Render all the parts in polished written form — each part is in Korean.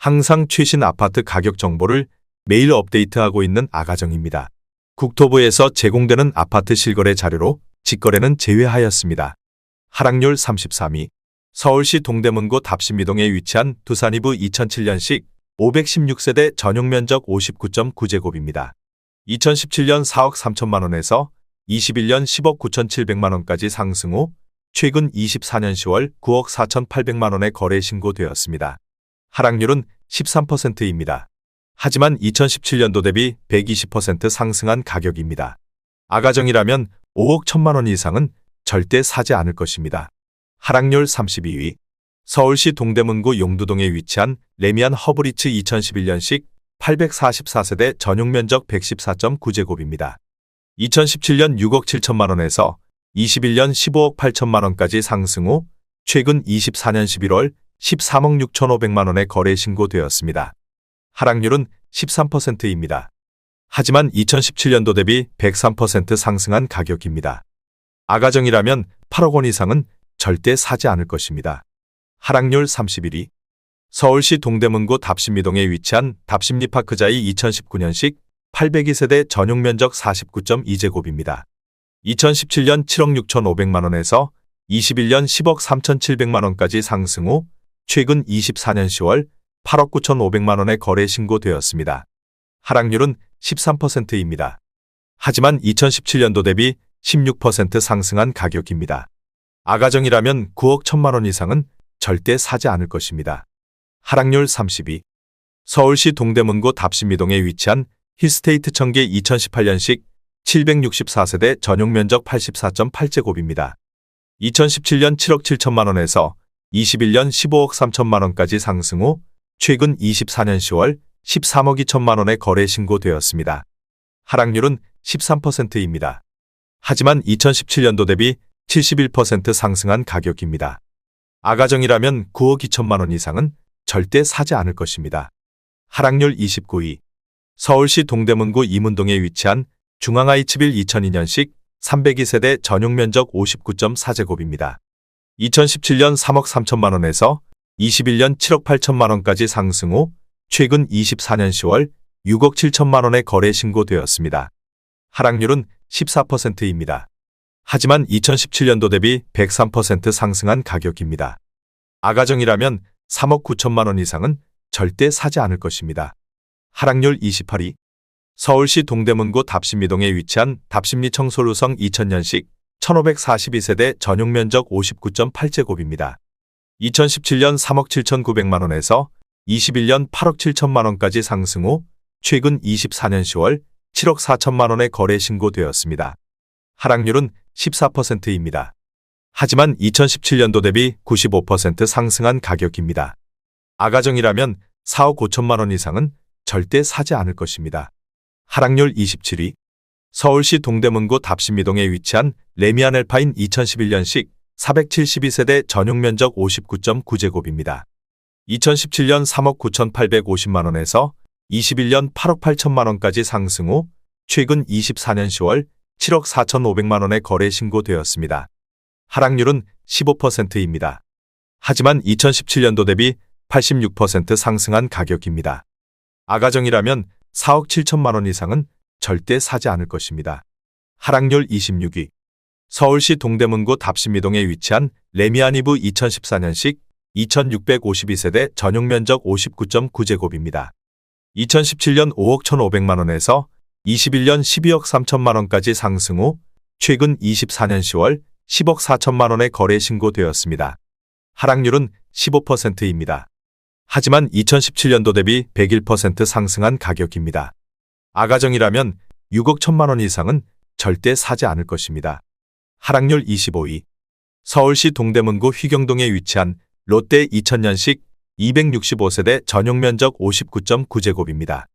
항상 최신 아파트 가격 정보를 매일 업데이트하고 있는 아가정입니다. 국토부에서 제공되는 아파트 실거래 자료로 직거래는 제외하였습니다. 하락률 33위. 서울시 동대문구 답심이동에 위치한 두산이브 2007년식 516세대 전용면적 59.9제곱입니다. 2017년 4억 3천만 원에서 21년 10억 9,700만 원까지 상승 후 최근 24년 10월 9억 4,800만 원에 거래 신고되었습니다. 하락률은 13%입니다. 하지만 2017년도 대비 120% 상승한 가격입니다. 아가정이라면 5억 1천만 원 이상은 절대 사지 않을 것입니다. 하락률 32위. 서울시 동대문구 용두동에 위치한 레미안 허브리츠 2011년식 844세대 전용면적 114.9제곱입니다. 2017년 6억 7천만 원에서 21년 15억 8천만 원까지 상승 후 최근 24년 11월 13억 6,500만 원에 거래 신고되었습니다. 하락률은 13%입니다. 하지만 2017년도 대비 103% 상승한 가격입니다. 아가정이라면 8억 원 이상은 절대 사지 않을 것입니다. 하락률 31위. 서울시 동대문구 답심이동에 위치한 답심리파크자이 2019년식 802세대 전용면적 49.2제곱입니다. 2017년 7억 6,500만 원에서 21년 10억 3,700만 원까지 상승 후 최근 24년 10월 8억 9,500만 원에 거래 신고되었습니다. 하락률은 13%입니다. 하지만 2017년도 대비 16% 상승한 가격입니다. 아가정이라면 9억 1천만 원 이상은 절대 사지 않을 것입니다. 하락률 32. 서울시 동대문구 답심이동에 위치한 힐스테이트 청계 2018년식 764세대 전용면적 84.8제곱입니다. 2017년 7억 7천만 원에서 21년 15억 3천만 원까지 상승 후 최근 24년 10월 13억 2천만 원에 거래 신고되었습니다. 하락률은 13%입니다. 하지만 2017년도 대비 71% 상승한 가격입니다. 아가정이라면 9억 2천만 원 이상은 절대 사지 않을 것입니다. 하락률 29위. 서울시 동대문구 이문동에 위치한 중앙아이츠빌 2002년식 302세대 전용면적 59.4제곱입니다. 2017년 3억 3천만 원에서 21년 7억 8천만 원까지 상승 후 최근 24년 10월 6억 7천만 원에 거래 신고되었습니다. 하락률은 14%입니다. 하지만 2017년도 대비 103% 상승한 가격입니다. 아가정이라면 3억 9천만 원 이상은 절대 사지 않을 것입니다. 하락률 28위. 서울시 동대문구 답심이동에 위치한 답심리 청솔루성 2000년식 1542세대 전용면적 59.8제곱입니다. 2017년 3억 7,900만 원에서 21년 8억 7천만 원까지 상승 후 최근 24년 10월 7억 4천만 원에 거래 신고되었습니다. 하락률은 14%입니다. 하지만 2017년도 대비 95% 상승한 가격입니다. 아가정이라면 4억 5천만 원 이상은 절대 사지 않을 것입니다. 하락률 27위. 서울시 동대문구 답심이동에 위치한 레미안 엘파인 2011년식 472세대 전용면적 59.9제곱입니다. 2017년 3억 9,850만 원에서 21년 8억 8천만 원까지 상승 후 최근 24년 10월 7억 4,500만 원에 거래 신고되었습니다. 하락률은 15%입니다. 하지만 2017년도 대비 86% 상승한 가격입니다. 아가정이라면 4억 7천만 원 이상은 절대 사지 않을 것입니다. 하락률 26위. 서울시 동대문구 답심이동에 위치한 레미안이브 2014년식 2652세대 전용면적 59.9제곱입니다. 2017년 5억 1,500만 원에서 21년 12억 3천만 원까지 상승 후 최근 24년 10월 10억 4천만 원에 거래 신고되었습니다. 하락률은 15%입니다. 하지만 2017년도 대비 101% 상승한 가격입니다. 아가정이라면 6억 1천만 원 이상은 절대 사지 않을 것입니다. 하락률 25위. 서울시 동대문구 휘경동에 위치한 롯데 2000년식 265세대 전용면적 59.9제곱입니다.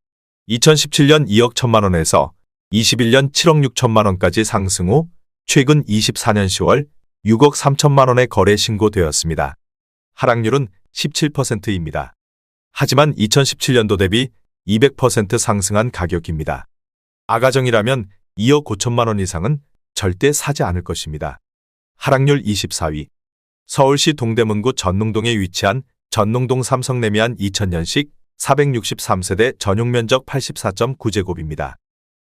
2017년 2억 1천만 원에서 21년 7억 6천만 원까지 상승 후 최근 24년 10월 6억 3천만 원에 거래 신고되었습니다. 하락률은 17%입니다. 하지만 2017년도 대비 200% 상승한 가격입니다. 아가정이라면 2억 5천만 원 이상은 절대 사지 않을 것입니다. 하락률 24위. 서울시 동대문구 전농동에 위치한 전농동 삼성레미안 2000년식 463세대 전용 면적 84.9제곱입니다.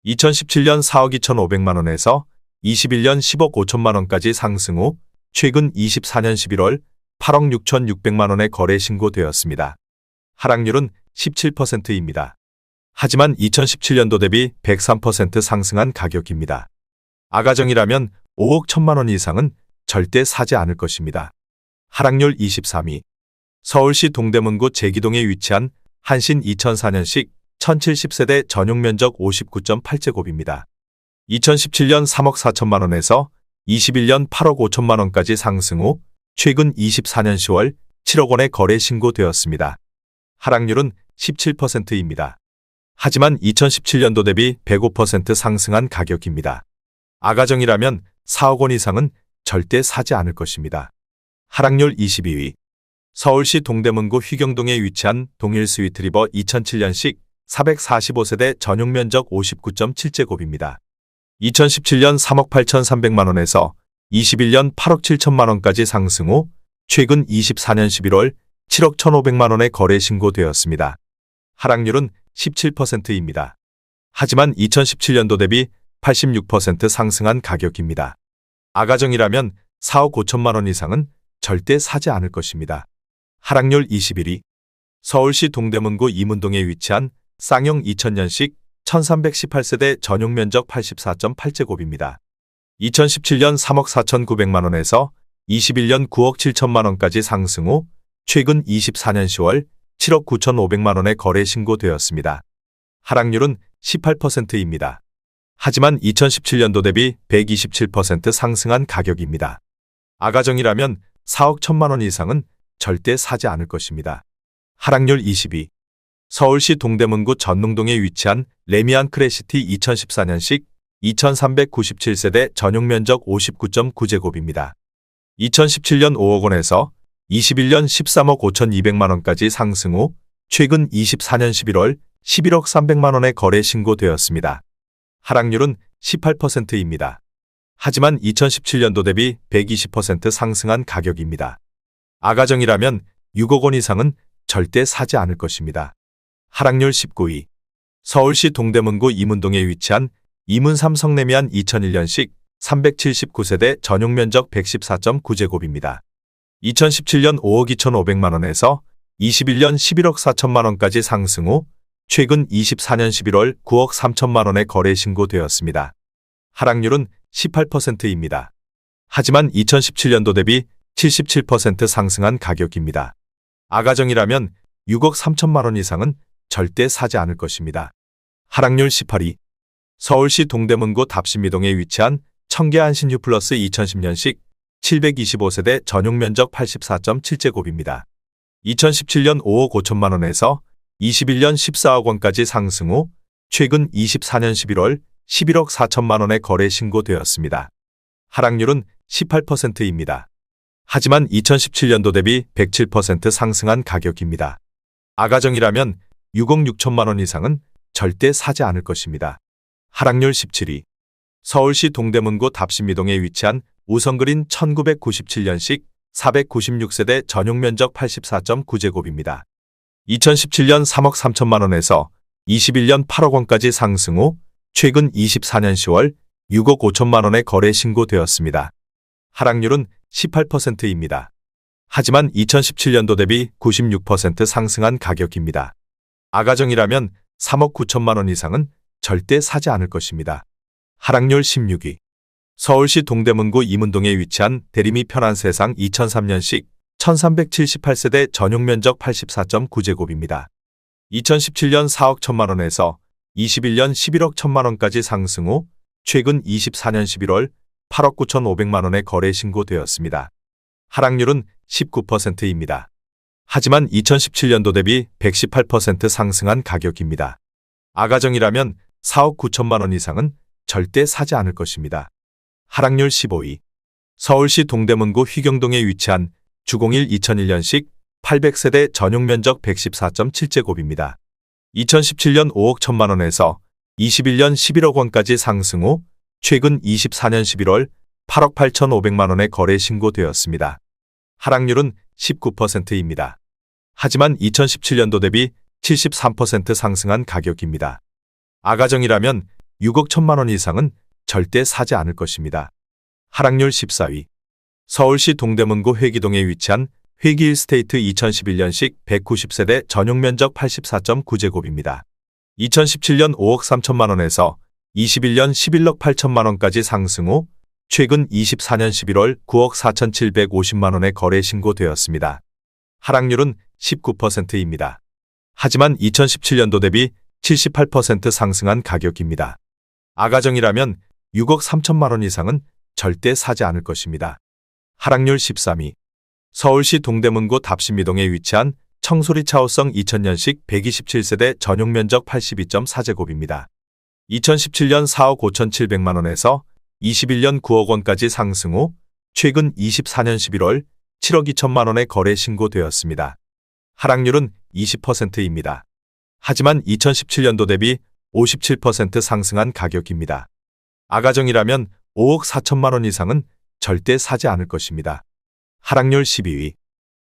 2017년 4억 2,500만 원에서 21년 10억 5천만 원까지 상승 후 최근 24년 11월 8억 6,600만 원에 거래 신고되었습니다. 하락률은 17%입니다. 하지만 2017년도 대비 103% 상승한 가격입니다. 아가정이라면 5억 1천만 원 이상은 절대 사지 않을 것입니다. 하락률 23위. 서울시 동대문구 제기동에 위치한 한신 2004년식 1070세대 전용 면적 59.8제곱입니다. 2017년 3억 4천만 원에서 21년 8억 5천만 원까지 상승 후 최근 24년 10월 7억 원에 거래 신고되었습니다. 하락률은 17%입니다. 하지만 2017년도 대비 105% 상승한 가격입니다. 아가정이라면 4억 원 이상은 절대 사지 않을 것입니다. 하락률 22위. 서울시 동대문구 휘경동에 위치한 동일 스위트리버 2007년식 445세대 전용 면적 59.7제곱입니다. 2017년 3억 8,300만 원에서 21년 8억 7천만 원까지 상승 후 최근 24년 11월 7억 1,500만 원에 거래 신고되었습니다. 하락률은 17%입니다. 하지만 2017년도 대비 86% 상승한 가격입니다. 아가정이라면 4억 5천만 원 이상은 절대 사지 않을 것입니다. 하락률 21위. 서울시 동대문구 이문동에 위치한 쌍용 2000년식 1318세대 전용 면적 84.8제곱입니다. 2017년 3억 4,900만 원에서 21년 9억 7천만 원까지 상승 후 최근 24년 10월 7억 9,500만 원에 거래 신고되었습니다. 하락률은 18%입니다. 하지만 2017년도 대비 127% 상승한 가격입니다. 아가정이라면 4억 1천만 원 이상은 절대 사지 않을 것입니다. 하락률 22. 서울시 동대문구 전릉동에 위치한 레미안 크래시티 2014년식 2397세대 전용 면적 59.9제곱입니다. 2017년 5억 원에서 21년 13억 5,200만 원까지 상승 후 최근 24년 11월 11억 300만 원에 거래 신고되었습니다. 하락률은 18%입니다. 하지만 2017년도 대비 120% 상승한 가격입니다. 아가정이라면 6억 원 이상은 절대 사지 않을 것입니다. 하락률 19위. 서울시 동대문구 이문동에 위치한 이문 삼성레미안 2001년식 379세대 전용 면적 114.9제곱입니다. 2017년 5억 2,500만 원에서 21년 11억 4천만 원까지 상승 후 최근 24년 11월 9억 3천만 원에 거래 신고되었습니다. 하락률은 18%입니다. 하지만 2017년도 대비 77% 상승한 가격입니다. 아가정이라면 6억 3천만 원 이상은 절대 사지 않을 것입니다. 하락률 18위. 서울시 동대문구 답심이동에 위치한 청계안신 유플러스 2010년식 725세대 전용 면적 84.7제곱입니다. 2017년 5억 5천만 원에서 21년 14억 원까지 상승 후 최근 24년 11월 11억 4천만 원에 거래 신고되었습니다. 하락률은 18%입니다. 하지만 2017년도 대비 107% 상승한 가격입니다. 아가정이라면 6억 6천만 원 이상은 절대 사지 않을 것입니다. 하락률 17위. 서울시 동대문구 답심이동에 위치한 우성그린 1997년식 496세대 전용 면적 84.9제곱입니다. 2017년 3억 3천만 원에서 21년 8억 원까지 상승 후 최근 24년 10월 6억 5천만 원에 거래 신고되었습니다. 하락률은 18%입니다. 하지만 2017년도 대비 96% 상승한 가격입니다. 아가정이라면 3억 9천만 원 이상은 절대 사지 않을 것입니다. 하락률 16위. 서울시 동대문구 이문동에 위치한 대리미 편안세상 2003년식 1378세대 전용 면적 84.9제곱입니다. 2017년 4억 1천만 원에서 21년 11억 1천만 원까지 상승 후 최근 24년 11월 8억 9,500만 원에 거래 신고되었습니다. 하락률은 19%입니다. 하지만 2017년도 대비 118% 상승한 가격입니다. 아가정이라면 4억 9천만 원 이상은 절대 사지 않을 것입니다. 하락률 15위. 서울시 동대문구 휘경동에 위치한 주공일 2001년식 800세대 전용 면적 114.7제곱입니다. 2017년 5억 1천만 원에서 21년 11억 원까지 상승 후 최근 24년 11월 8억 8,500만 원에 거래 신고되었습니다. 하락률은 19%입니다. 하지만 2017년도 대비 73% 상승한 가격입니다. 아가정이라면 6억 1천만 원 이상은 절대 사지 않을 것입니다. 하락률 14위. 서울시 동대문구 회기동에 위치한 회기일스테이트 2011년식 190세대 전용 면적 84.9제곱입니다. 2017년 5억 3천만 원에서 21년 11억 8천만 원까지 상승 후 최근 24년 11월 9억 4,750만 원에 거래 신고되었습니다. 하락률은 19%입니다. 하지만 2017년도 대비 78% 상승한 가격입니다. 아가정이라면 6억 3천만 원 이상은 절대 사지 않을 것입니다. 하락률 13위. 서울시 동대문구 답신미동에 위치한 청소리 차호성 2000년식 127세대 전용 면적 82.4제곱입니다. 2017년 4억 5,700만 원에서 21년 9억 원까지 상승 후 최근 24년 11월 7억 2천만 원에 거래 신고되었습니다. 하락률은 20%입니다. 하지만 2017년도 대비 57% 상승한 가격입니다. 아가정이라면 5억 4천만 원 이상은 절대 사지 않을 것입니다. 하락률 12위.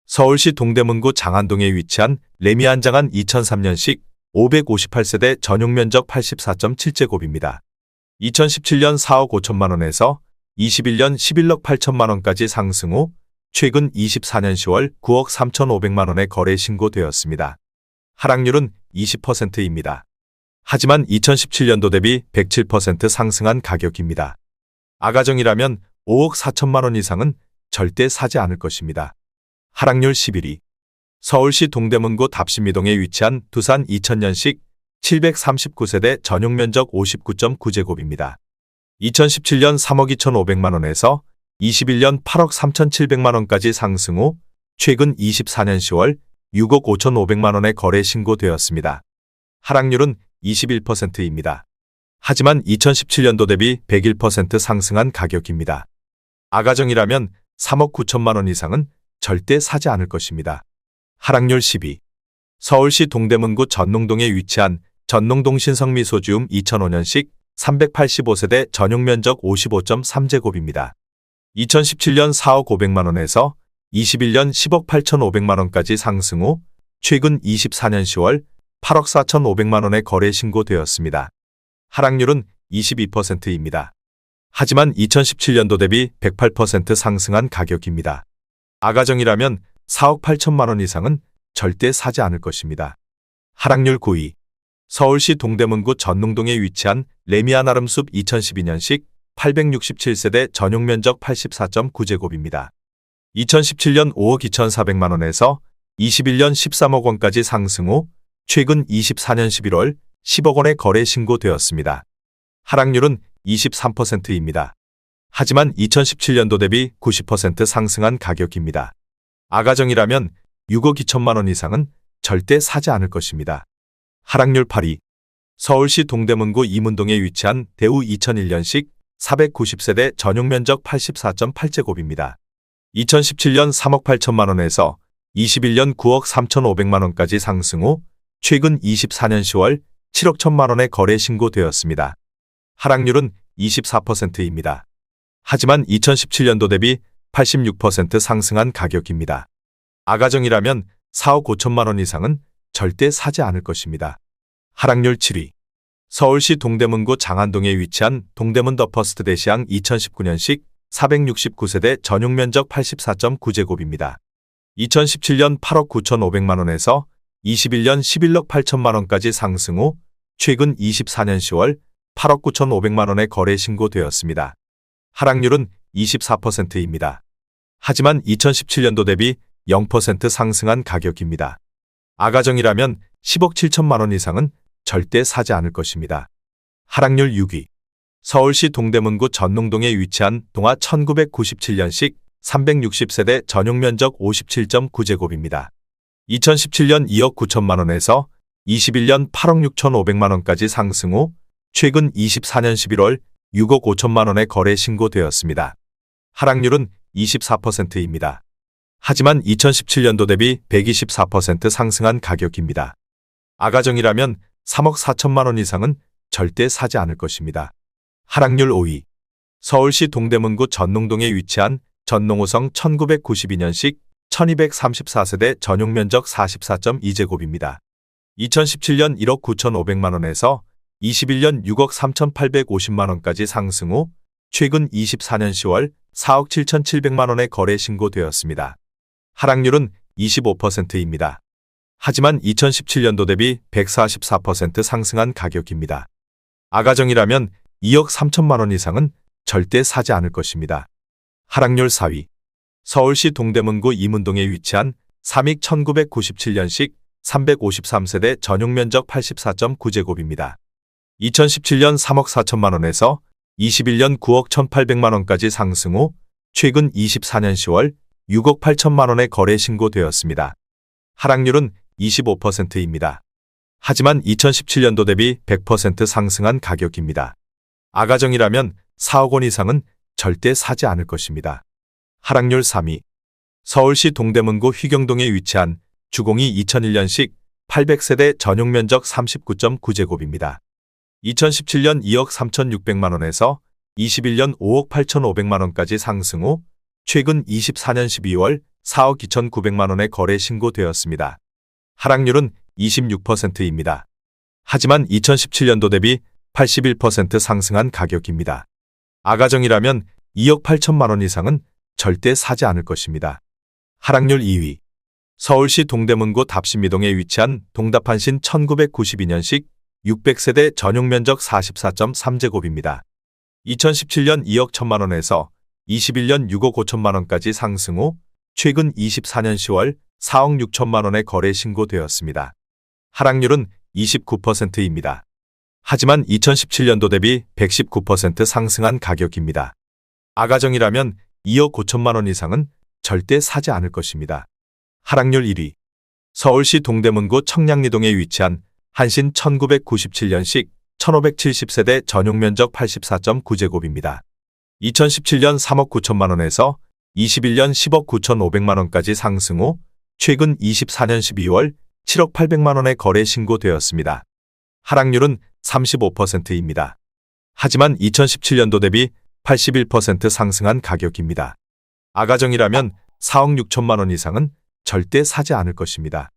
서울시 동대문구 장안동에 위치한 레미안장안 2003년식 558세대 전용 면적 84.7제곱입니다. 2017년 4억 5천만 원에서 21년 11억 8천만 원까지 상승 후 최근 24년 10월 9억 3,500만 원에 거래 신고되었습니다. 하락률은 20%입니다. 하지만 2017년도 대비 107% 상승한 가격입니다. 아가정이라면 5억 4천만 원 이상은 절대 사지 않을 것입니다. 하락률 11위. 서울시 동대문구 답신미동에 위치한 두산 2000년식 739세대 전용 면적 59.9제곱입니다. 2017년 3억 2,500만 원에서 21년 8억 3,700만 원까지 상승 후 최근 24년 10월 6억 5,500만 원에 거래 신고되었습니다. 하락률은 21%입니다. 하지만 2017년도 대비 101% 상승한 가격입니다. 아가정이라면 3억 9천만 원 이상은 절대 사지 않을 것입니다. 하락률 10위. 서울시 동대문구 전농동에 위치한 전농동 신성미소지움 2005년식 385세대 전용 면적 55.3제곱입니다. 2017년 4억 500만 원에서 21년 10억 8,500만 원까지 상승 후 최근 24년 10월 8억 4,500만 원에 거래 신고되었습니다. 하락률은 22%입니다. 하지만 2017년도 대비 108% 상승한 가격입니다. 아가정이라면 4억 8천만 원 이상은 절대 사지 않을 것입니다. 하락률 9위. 서울시 동대문구 전농동에 위치한 레미안 아름숲 2012년식 867세대 전용 면적 84.9제곱입니다. 2017년 5억 2,400만 원에서 21년 13억 원까지 상승 후 최근 24년 11월 10억 원에 거래 신고되었습니다. 하락률은 23%입니다. 하지만 2017년도 대비 90% 상승한 가격입니다. 아가정이라면 6억 2천만 원 이상은 절대 사지 않을 것입니다. 하락률 8위. 서울시 동대문구 이문동에 위치한 대우 2001년식 490세대 전용 면적 84.8제곱입니다. 2017년 3억 8천만 원에서 21년 9억 3,500만 원까지 상승 후 최근 24년 10월 7억 1천만 원에 거래 신고되었습니다. 하락률은 24%입니다. 하지만 2017년도 대비 86% 상승한 가격입니다. 아가정이라면 4억 5천만 원 이상은 절대 사지 않을 것입니다. 하락률 7위. 서울시 동대문구 장안동에 위치한 동대문 더 퍼스트 대시양 2019년식 469세대 전용 면적 84.9제곱입니다. 2017년 8억 9,500만 원에서 21년 11억 8천만 원까지 상승 후 최근 24년 10월 8억 9,500만 원에 거래 신고되었습니다. 하락률은 24%입니다. 하지만 2017년도 대비 0% 상승한 가격입니다. 아가정이라면 10억 7천만 원 이상은 절대 사지 않을 것입니다. 하락률 6위. 서울시 동대문구 전농동에 위치한 동아 1997년식 360세대 전용 면적 57.9제곱입니다. 2017년 2억 9천만 원에서 21년 8억 6,500만 원까지 상승 후 최근 24년 11월 6억 5천만 원에 거래 신고되었습니다. 하락률은 24%입니다. 하지만 2017년도 대비 124% 상승한 가격입니다. 아가정이라면 3억 4천만 원 이상은 절대 사지 않을 것입니다. 하락률 5위. 서울시 동대문구 전농동에 위치한 전농호성 1992년식 1234세대 전용 면적 44.2제곱입니다. 2017년 1억 9,500만 원에서 21년 6억 3,850만 원까지 상승 후 최근 24년 10월 4억 7,700만 원의 거래 신고되었습니다. 하락률은 25%입니다. 하지만 2017년도 대비 144% 상승한 가격입니다. 아가정이라면 2억 3천만 원 이상은 절대 사지 않을 것입니다. 하락률 4위. 서울시 동대문구 이문동에 위치한 삼익 1997년식 353세대 전용면적 84.9제곱입니다. 2017년 3억 4천만 원에서 21년 9억 1,800만 원까지 상승 후 최근 24년 10월 6억 8천만 원의 거래 신고되었습니다. 하락률은 25%입니다. 하지만 2017년도 대비 100% 상승한 가격입니다. 아가정이라면 4억 원 이상은 절대 사지 않을 것입니다. 하락률 3위. 서울시 동대문구 휘경동에 위치한 주공이 2001년식 800세대 전용면적 39.9제곱입니다. 2017년 2억 3,600만 원에서 21년 5억 8,500만 원까지 상승 후 최근 24년 12월 4억 2,900만 원의 거래 신고되었습니다. 하락률은 26%입니다. 하지만 2017년도 대비 81% 상승한 가격입니다. 아가정이라면 2억 8천만 원 이상은 절대 사지 않을 것입니다. 하락률 2위. 서울시 동대문구 답신미동에 위치한 동답한신 1992년식 600세대 전용면적 44.3제곱입니다. 2017년 2억 1천만 원에서 21년 6억 5천만 원까지 상승 후 최근 24년 10월 4억 6천만 원의 거래 신고되었습니다. 하락률은 29%입니다. 하지만 2017년도 대비 119% 상승한 가격입니다. 아가정이라면 2억 5천만 원 이상은 절대 사지 않을 것입니다. 하락률 1위. 서울시 동대문구 청량리동에 위치한 한신 1997년식 1570세대 전용면적 84.9제곱입니다. 2017년 3억 9천만 원에서 21년 10억 9,500만 원까지 상승 후 최근 24년 12월 7억 800만 원의 거래 신고되었습니다. 하락률은 35%입니다. 하지만 2017년도 대비 81% 상승한 가격입니다. 아가정이라면 4억 6천만 원 이상은 절대 사지 않을 것입니다.